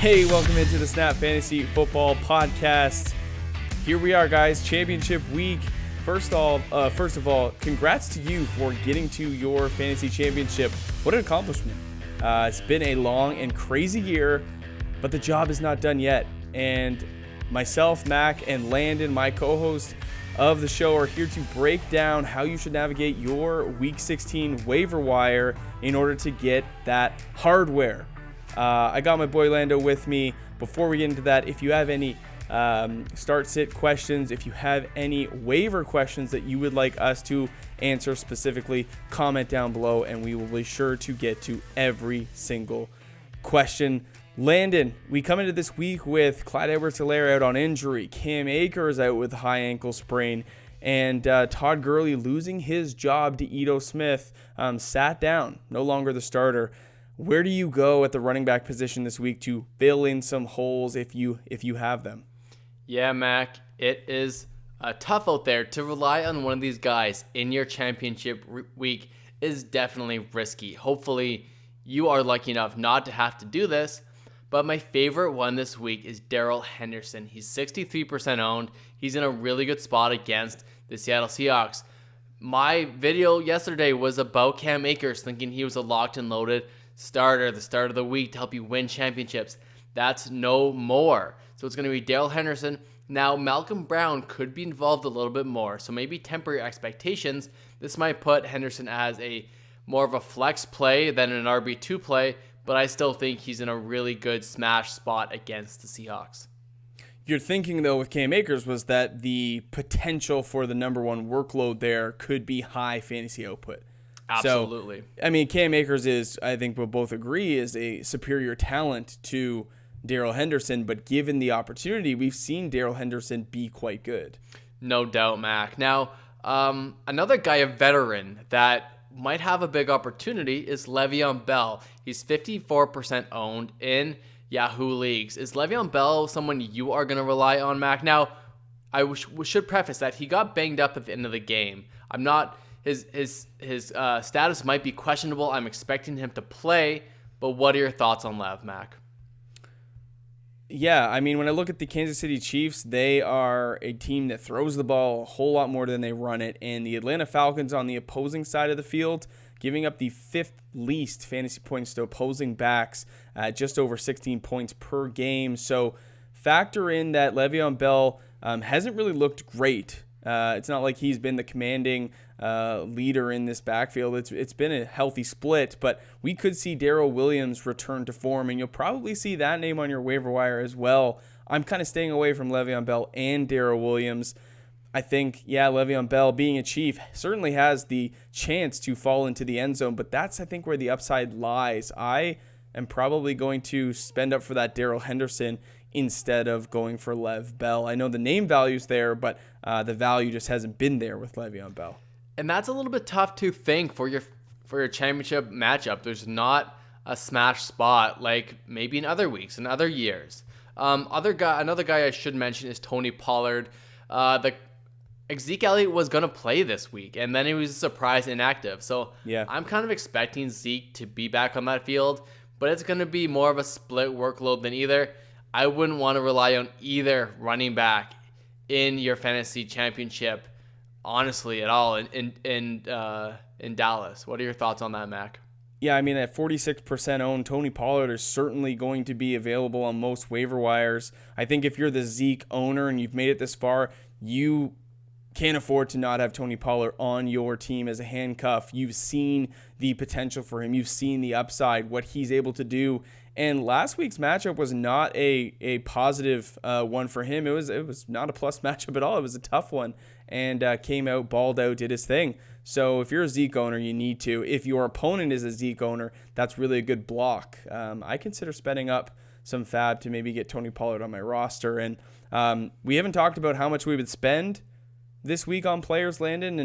Hey, welcome into the Snap Fantasy Football Podcast. Here we are, guys. Championship week. First of all, congrats to you for getting to your fantasy championship. What an accomplishment. It's been a long and crazy year, but the job is not done yet. And myself, Mac, and Landon, my co-host of the show, are here to break down how you should navigate your Week 16 waiver wire in order to get that hardware. I got my boy Lando with me. Before we get into that, if you have any start-sit questions, if you have any waiver questions that you would like us to answer specifically, comment down below and we will be sure to get to every single question. Landon, we come into this week with Clyde Edwards-Helaire out on injury, Cam Akers out with high ankle sprain, and Todd Gurley losing his job to Ito Smith, sat down, no longer the starter. Where do you go at the running back position this week to fill in some holes if you have them? Yeah, Mac, it is tough out there. To rely on one of these guys in your championship week is definitely risky. Hopefully, you are lucky enough not to have to do this. But my favorite one this week is Darrell Henderson. He's 63% owned. He's in a really good spot against the Seattle Seahawks. My video yesterday was about Cam Akers, thinking he was a locked and loaded starter, the start of the week to help you win championships. That's no more. So it's going to be Darrell Henderson. Now, Malcolm Brown could be involved a little bit more, so maybe temper your expectations. This might put Henderson as a more of a flex play than an RB2 play, but I still think he's in a really good smash spot against the Seahawks. Your thinking, though, with Cam Akers was that the potential for the number one workload there could be high fantasy output. Absolutely. So, I mean, Cam Akers is, I think we'll both agree, is a superior talent to Darrell Henderson, but given the opportunity, we've seen Darrell Henderson be quite good. No doubt, Mac. Now, another guy, a veteran, that might have a big opportunity is Le'Veon Bell. He's 54% owned in Yahoo leagues. Is Le'Veon Bell someone you are going to rely on, Mac? Now, I should preface that he got banged up at the end of the game. I'm not... His status might be questionable. I'm expecting him to play, but what are your thoughts on Lev, Mac? Yeah, I mean, when I look at the Kansas City Chiefs, they are a team that throws the ball a whole lot more than they run it, and the Atlanta Falcons on the opposing side of the field, giving up the fifth least fantasy points to opposing backs at just over 16 points per game. So factor in that Le'Veon Bell hasn't really looked great. It's not like he's been the commanding leader in this backfield. It's been a healthy split, but we could see Darrell Williams return to form, and you'll probably see that name on your waiver wire as well. I'm kind of staying away from Le'Veon Bell and Darrell Williams. I think, Le'Veon Bell, being a Chief, certainly has the chance to fall into the end zone, but that's, I think, where the upside lies. I am probably going to spend up for that Darrell Henderson instead of going for Lev Bell. I know the name value's there, but the value just hasn't been there with Le'Veon Bell. And that's a little bit tough to think for your championship matchup. There's not a smash spot like maybe in other weeks and other years. Another guy I should mention is Tony Pollard. Zeke Elliott was going to play this week, and then he was a surprise inactive. So yeah, I'm kind of expecting Zeke to be back on that field, but it's going to be more of a split workload than either. I wouldn't want to rely on either running back in your fantasy championship, honestly, at all in Dallas. What are your thoughts on that, Mac? Yeah, I mean, at 46% owned, Tony Pollard is certainly going to be available on most waiver wires. I think if you're the Zeke owner and you've made it this far, you can't afford to not have Tony Pollard on your team as a handcuff. You've seen the potential for him. You've seen the upside, what he's able to do. And last week's matchup was not a positive one for him. It was not a plus matchup at all. It was a tough one, and came out, balled out, did his thing. So if you're a Zeke owner, you need to. If your opponent is a Zeke owner, that's really a good block. I consider spending up some fab to maybe get Tony Pollard on my roster. And we haven't talked about how much we would spend this week on players, Landon,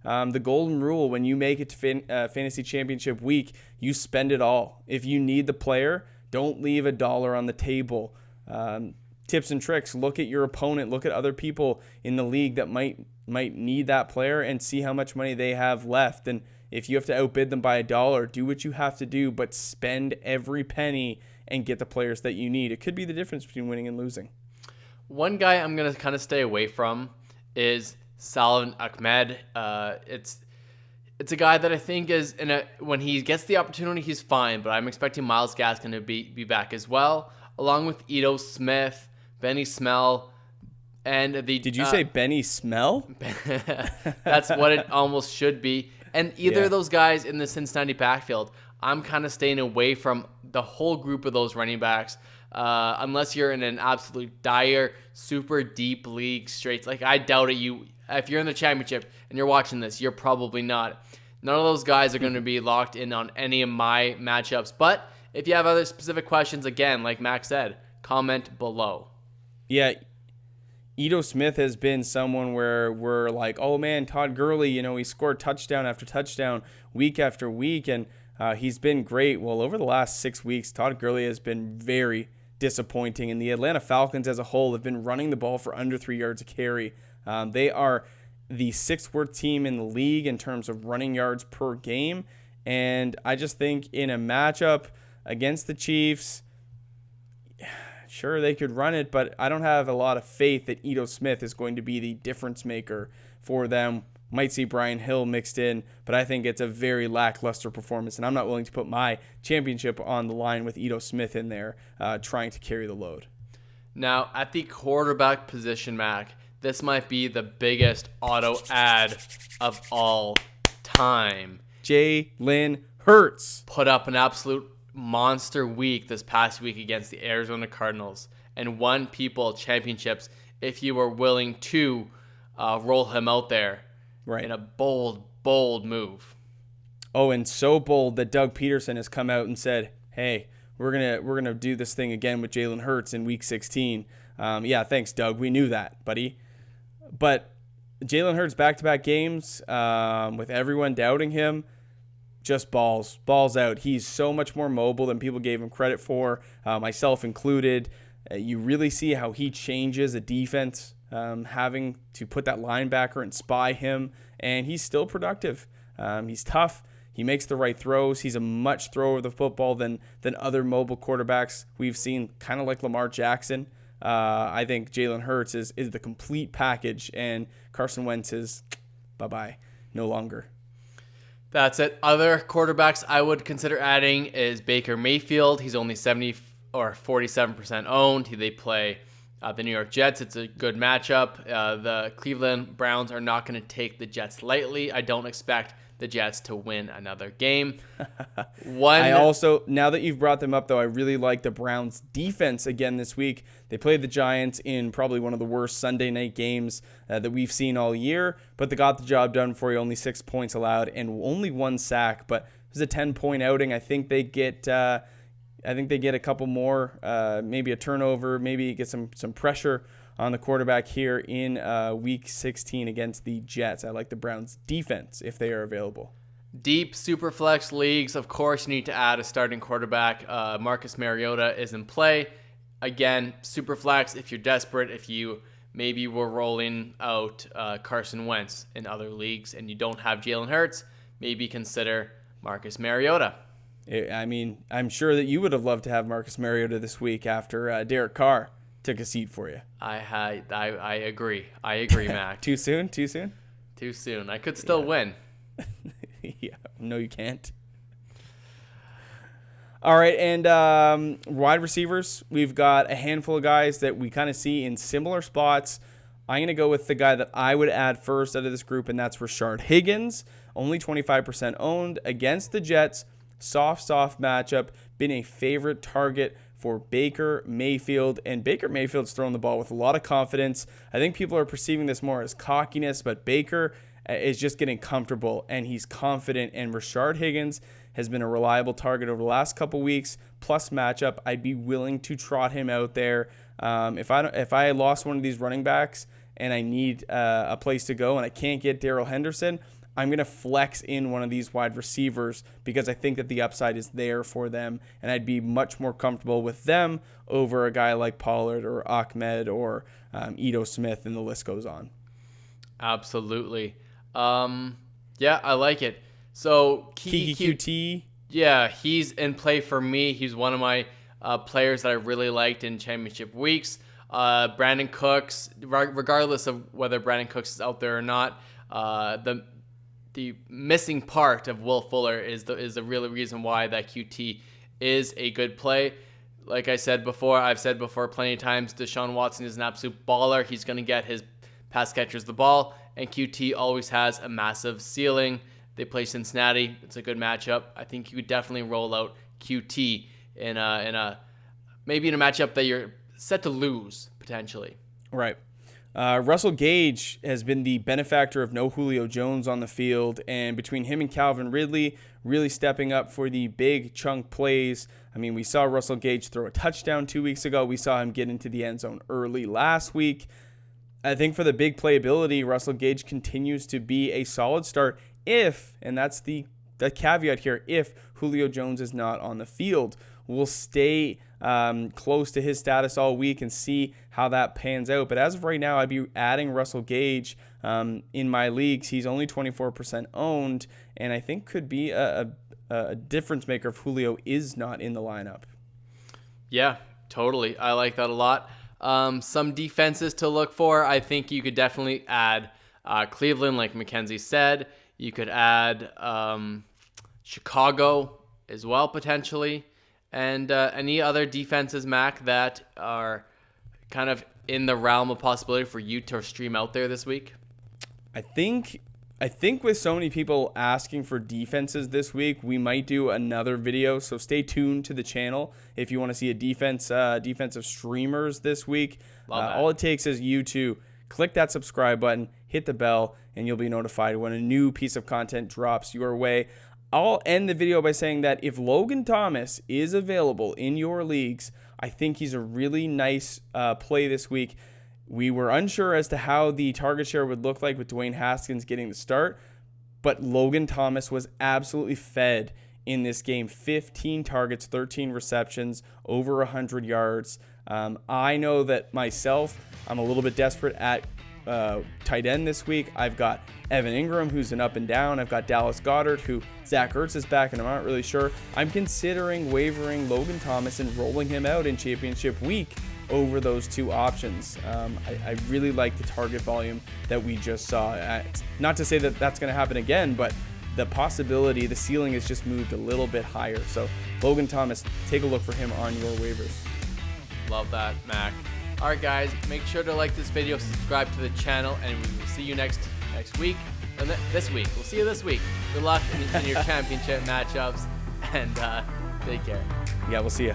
and the golden rule, when you make it to fantasy championship week, you spend it all. If you need the player, don't leave $1 on the table. Tips and tricks: look at your opponent, look at other people in the league that might need that player, and see how much money they have left. And if you have to outbid them by $1, do what you have to do, but spend every penny and get the players that you need. It could be the difference between winning and losing. One guy I'm going to kind of stay away from is Salman Ahmed. It's a guy that I think is when he gets the opportunity, he's fine, but I'm expecting Miles Gaskin to be back as well, along with Ito Smith, Benny Smell, and the. Did you say Benny Smell? That's what it almost should be. And either of those guys in the Cincinnati backfield, I'm kind of staying away from the whole group of those running backs, unless you're in an absolute dire, super deep league straight. Like, I doubt it. If you're in the championship and you're watching this, you're probably not. None of those guys are going to be locked in on any of my matchups. But if you have other specific questions, again, like Max said, comment below. Yeah, Ito Smith has been someone where we're like, oh man, Todd Gurley, he scored touchdown after touchdown week after week, and he's been great. Well, over the last 6 weeks, Todd Gurley has been very disappointing, and the Atlanta Falcons as a whole have been running the ball for under 3 yards a carry. They are the 6th worst team in the league in terms of running yards per game, and I just think in a matchup against the Chiefs, sure, they could run it, but I don't have a lot of faith that Ito Smith is going to be the difference maker for them. Might see Brian Hill mixed in, but I think it's a very lackluster performance, and I'm not willing to put my championship on the line with Ito Smith in there trying to carry the load. Now, at the quarterback position, Mac, this might be the biggest auto ad of all time. Jalen Hurts put up an absolute monster week this past week against the Arizona Cardinals and won people championships if you were willing to roll him out there in a bold move. Oh, and so bold that Doug Peterson has come out and said, hey, we're gonna do this thing again with Jalen Hurts in week 16. Yeah, thanks, Doug. We knew that, buddy. But Jalen Hurts back-to-back games with everyone doubting him, just balls out. He's so much more mobile than people gave him credit for, myself included. You really see how he changes a defense, having to put that linebacker and spy him, and he's still productive. He's tough. He makes the right throws. He's a much thrower of the football than other mobile quarterbacks we've seen, kind of like Lamar Jackson. I think Jalen Hurts is the complete package, and Carson Wentz is bye-bye, no longer. That's it. Other quarterbacks I would consider adding is Baker Mayfield. He's only 70 or 47% owned. They play the New York Jets. It's a good matchup. The Cleveland Browns are not going to take the Jets lightly. I don't expect the Jets to win another game. I also, now that you've brought them up, though, I really like the Browns' defense again this week. They played the Giants in probably one of the worst Sunday night games that we've seen all year, but they got the job done for you. Only 6 points allowed and only 1 sack, but it was a 10-point outing. I think they get a couple more, maybe a turnover, maybe get some pressure on the quarterback here in week 16 against the Jets. I like the Browns' defense if they are available. Deep super flex leagues, of course, you need to add a starting quarterback. Marcus Mariota is in play. Again, super flex if you're desperate, if you maybe were rolling out Carson Wentz in other leagues and you don't have Jalen Hurts, maybe consider Marcus Mariota. I mean, I'm sure that you would have loved to have Marcus Mariota this week after Derek Carr took a seat for you. I agree, Mac. Too soon? Too soon. I could still win. Yeah, no, you can't. All right, and wide receivers, we've got a handful of guys that we kind of see in similar spots. I'm going to go with the guy that I would add first out of this group, and that's Rashard Higgins, only 25% owned against the Jets. Soft matchup, been a favorite target for Baker Mayfield, and Baker Mayfield's throwing the ball with a lot of confidence. I think people are perceiving this more as cockiness, but Baker is just getting comfortable, and he's confident, and Rashard Higgins has been a reliable target over the last couple weeks, plus matchup. I'd be willing to trot him out there. If I lost one of these running backs and I need a place to go and I can't get Darrell Henderson, I'm going to flex in one of these wide receivers because I think that the upside is there for them, and I'd be much more comfortable with them over a guy like Pollard or Ahmed or Ito Smith, and the list goes on. Absolutely. Yeah, I like it. So Kiki QT. Yeah, he's in play for me. He's one of my players that I really liked in championship weeks. Brandon Cooks, regardless of whether Brandon Cooks is out there or not, the missing part of Will Fuller is the real reason why that QT is a good play. Like I've said before plenty of times, Deshaun Watson is an absolute baller. He's going to get his pass catchers the ball, and QT always has a massive ceiling. They play Cincinnati. It's a good matchup. I think you could definitely roll out QT maybe in a matchup that you're set to lose potentially. Right. Russell Gage has been the benefactor of no Julio Jones on the field, and between him and Calvin Ridley really stepping up for the big chunk plays. I mean, we saw Russell Gage throw a touchdown 2 weeks ago. We saw him get into the end zone early last week. I think for the big playability, Russell Gage continues to be a solid start if, and that's the caveat here, if Julio Jones is not on the field. We'll stay close to his status all week and see how that pans out. But as of right now, I'd be adding Russell Gage in my leagues. He's only 24% owned, and I think could be a difference maker if Julio is not in the lineup. Yeah, totally. I like that a lot. Some defenses to look for. I think you could definitely add Cleveland, like Mackenzie said. You could add Chicago as well, potentially. And any other defenses, Mac, that are kind of in the realm of possibility for you to stream out there this week? I think with so many people asking for defenses this week, we might do another video. So stay tuned to the channel if you want to see a defensive streamers this week. All it takes is you to click that subscribe button, hit the bell, and you'll be notified when a new piece of content drops your way. I'll end the video by saying that if Logan Thomas is available in your leagues, I think he's a really nice play this week. We were unsure as to how the target share would look like with Dwayne Haskins getting the start, but Logan Thomas was absolutely fed in this game. 15 targets, 13 receptions, over 100 yards. I know that myself, I'm a little bit desperate at tight end this week. I've got Evan Ingram, who's an up and down. I've got Dallas Goedert, who Zach Ertz is back, and I'm not really sure. I'm considering wavering Logan Thomas and rolling him out in championship week over those two options. I really like the target volume that we just saw. Not to say that that's going to happen again, but the possibility, the ceiling has just moved a little bit higher. So Logan Thomas, take a look for him on your waivers. Love that, Mac. All right, guys, make sure to like this video, subscribe to the channel, and we will see you next week. And this week. We'll see you this week. Good luck in your championship matchups, and take care. Yeah, we'll see you.